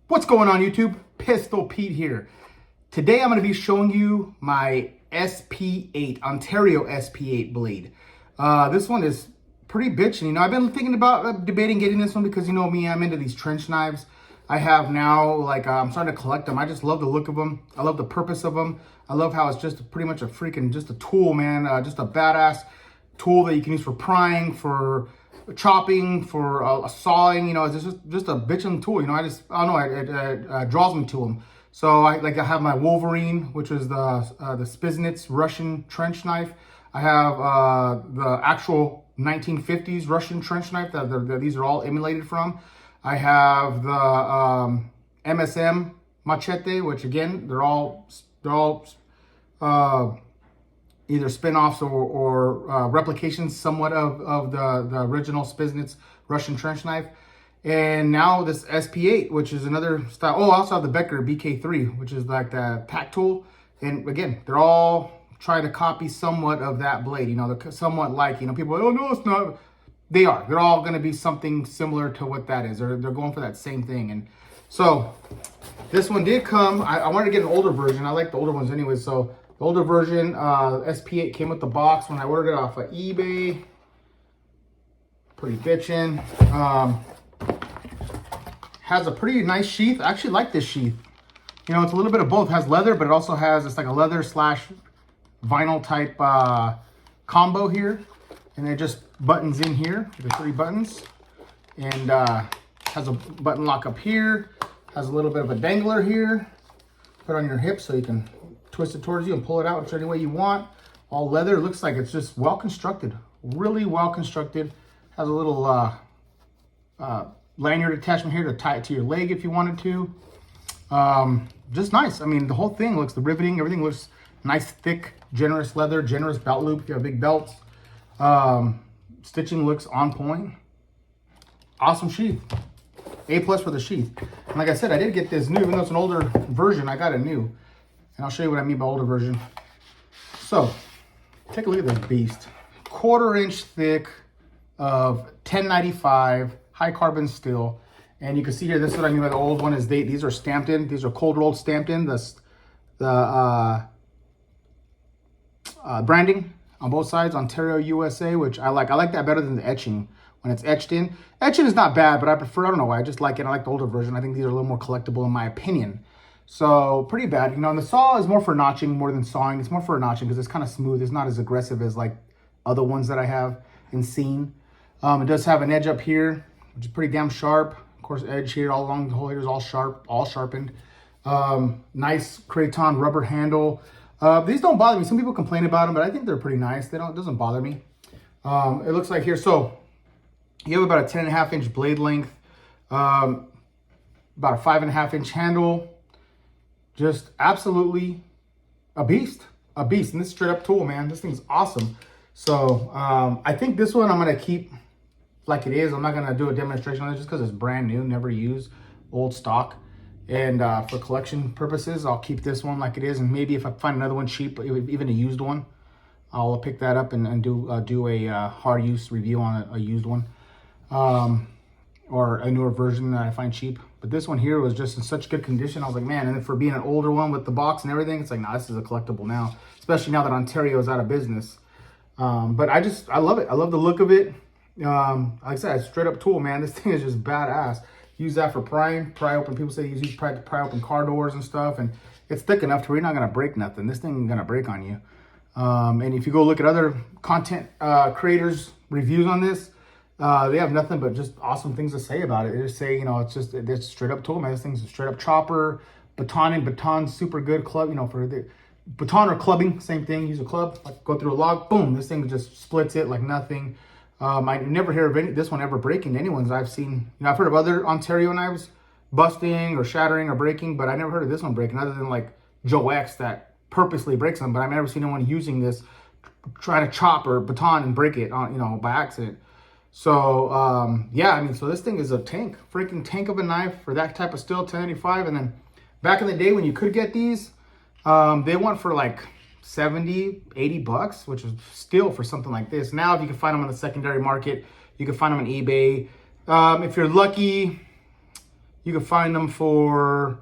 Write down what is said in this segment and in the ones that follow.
What's going on YouTube? Pistol Pete here. Today I'm going to be showing you my SP8, Ontario SP8 blade. This one is pretty bitchin'. You know, I've been thinking about debating getting this one because you know me, I'm into these trench knives. I have now, I'm starting to collect them. I just love the look of them. I love the purpose of them. I love how it's just pretty much just a tool, man. Just a badass tool that you can use for prying, for chopping, for sawing. You know, it's just a bitchin' tool. You know, I don't know, it draws me to them. So I have my Wolverine, which is the Spiznitz Russian trench knife. I have the actual 1950s Russian trench knife that these are all emulated from. I have the MSM machete, which again, they're all either spin-offs or replications somewhat of the original Spiznitz Russian trench knife. And now this SP8, which is another style. Oh, I also have the Becker BK3, which is like the tack tool. And again, they're all trying to copy somewhat of that blade. You know, they're somewhat like, you know, people are, oh, no, it's not. They are. They're all going to be something similar to what that is. They're going for that same thing. And so this one did come. I wanted to get an older version. I like the older ones anyway. So the older version, SP8 came with the box when I ordered it off of eBay. Pretty bitchin'. Has a pretty nice sheath. I actually like this sheath. You know, it's a little bit of both. It has leather, but it also has, it's like a leather slash vinyl type combo here. And it just buttons in here, the 3 buttons. And has a button lock up here. Has a little bit of a dangler here. Put on your hip so you can twist it towards you and pull it out whichever way you want. All leather. It looks like it's just well constructed. Really well constructed. Has a little lanyard attachment here to tie it to your leg if you wanted to. Just nice. I mean, the whole thing looks, the riveting, everything looks nice, thick, generous leather, generous belt loop if you have big belts. Stitching looks on point. Awesome sheath. A+ for the sheath. And like I said, I did get this new, even though it's an older version, I got it new. And I'll show you what I mean by older version. So, take a look at this beast. 1/4 inch thick of 1095 high carbon steel. And you can see here, this is what I mean by the old one is these are stamped in. These are cold rolled stamped in. The branding on both sides, Ontario, USA, which I like. I like that better than the etching when it's etched in. Etching is not bad, but I don't know why. I just like it. I like the older version. I think these are a little more collectible in my opinion. So pretty bad. You know, and the saw is more for notching more than sawing. It's more for notching because it's kind of smooth. It's not as aggressive as like other ones that I have and seen. It does have an edge up here, which is pretty damn sharp. Of course, edge here all along the whole here is all sharp, all sharpened. Nice Kraton rubber handle. These don't bother me. Some people complain about them, but I think they're pretty nice. It doesn't bother me. It looks like here, so you have about a 10.5 inch blade length, about a 5.5 inch handle. Just absolutely a beast, And this straight up tool, man, this thing's awesome. So I think this one I'm gonna keep like it is. I'm not gonna do a demonstration on it just because it's brand new, never used, old stock. And for collection purposes, I'll keep this one like it is. And maybe if I find another one cheap, even a used one, I'll pick that up and do a hard use review on a used one. Or a newer version that I find cheap. But this one here was just in such good condition. I was like, man, and for being an older one with the box and everything, it's like, nah, this is a collectible now. Especially now that Ontario is out of business. But I love it. I love the look of it. Like I said, it's straight up tool, man. This thing is just badass. Use that for pry open. People say use pry open car doors and stuff, and it's thick enough to where you're not gonna break nothing. This thing is gonna break on you. And if you go look at other content creators' reviews on this, they have nothing but just awesome things to say about it. They just say, you know, it's straight up tool, man. This thing's a straight up chopper, baton's super good club. You know, for the baton or clubbing, same thing. Use a club, like go through a log, boom. This thing just splits it like nothing. I never hear of this one ever breaking. Anyone's I've seen, you know, I've heard of other Ontario knives busting or shattering or breaking, but I never heard of this one breaking other than like Joe X that purposely breaks them. But I've never seen anyone using this, trying to chop or baton and break it on, you know, by accident. So, yeah, I mean, so this thing is a tank, freaking tank of a knife for that type of steel, 1085. And then back in the day when you could get these, they went for like 70, 80 bucks, which is still for something like this. Now, if you can find them on the secondary market, you can find them on eBay. If you're lucky, You can find them for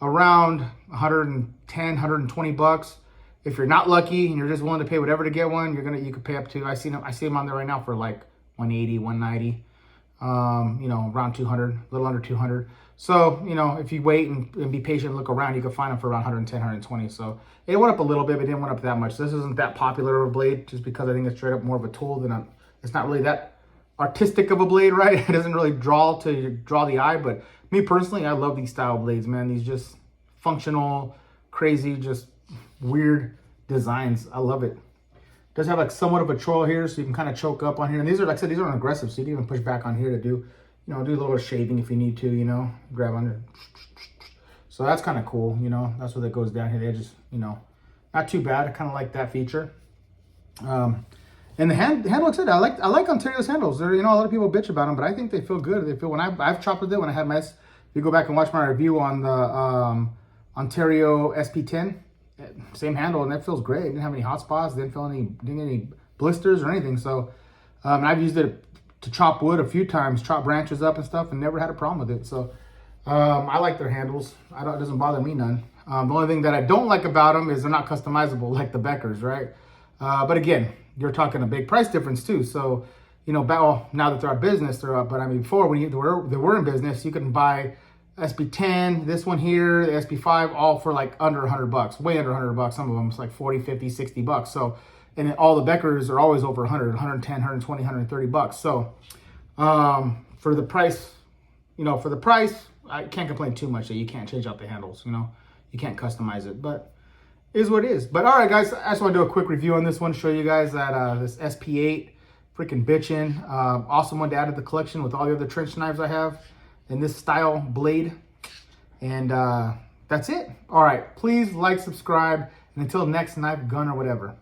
around 110, 120 bucks. If you're not lucky and you're just willing to pay whatever to get one, you could pay up to, I see them on there right now for like 180, 190, around 200, a little under 200. So, if you wait and be patient and look around, you can find them for around 110, 120. So it went up a little bit, but it didn't went up that much. This isn't that popular of a blade just because I think it's straight up more of a tool than it's not really that artistic of a blade, right? It doesn't really draw the eye, but me personally, I love these style blades, man. These just functional, crazy, just weird designs. I love it. Does have like somewhat of a troll here, so you can kind of choke up on here. And these are, like I said, these aren't aggressive, so you can even push back on here to do, do a little shaving if you need to, grab under. So that's kind of cool, That's what it goes down here. They just, not too bad. I kind of like that feature. And the handle looks good. I like Ontario's handles. They're, a lot of people bitch about them, but I think they feel good. They feel, when I've chopped with it, when I had my, if you go back and watch my review on the Ontario SP8, same handle, and that feels great. It didn't have any hot spots, didn't get any blisters or anything. So, and I've used it to chop wood a few times, chop branches up and stuff, and never had a problem with it. So, I like their handles. It doesn't bother me none. The only thing that I don't like about them is they're not customizable like the Beckers, right? But again, you're talking a big price difference too. So, now that they're out of business, they're up. But I mean, before when they were in business, you can buy SP10, this one here, the SP5, all for like under $100, way under $100. Some of them it's like 40, 50, 60 bucks. So, and all the Beckers are always over 100, 110, 120, 130 bucks. So, for the price, I can't complain too much that you can't change out the handles, you can't customize it, but it is what it is. But all right, guys, I just want to do a quick review on this one, show you guys that this SP8, freaking bitchin', awesome one to add to the collection with all the other trench knives I have in this style blade. And that's it. All right, please like, subscribe, and until next knife, gun, or whatever.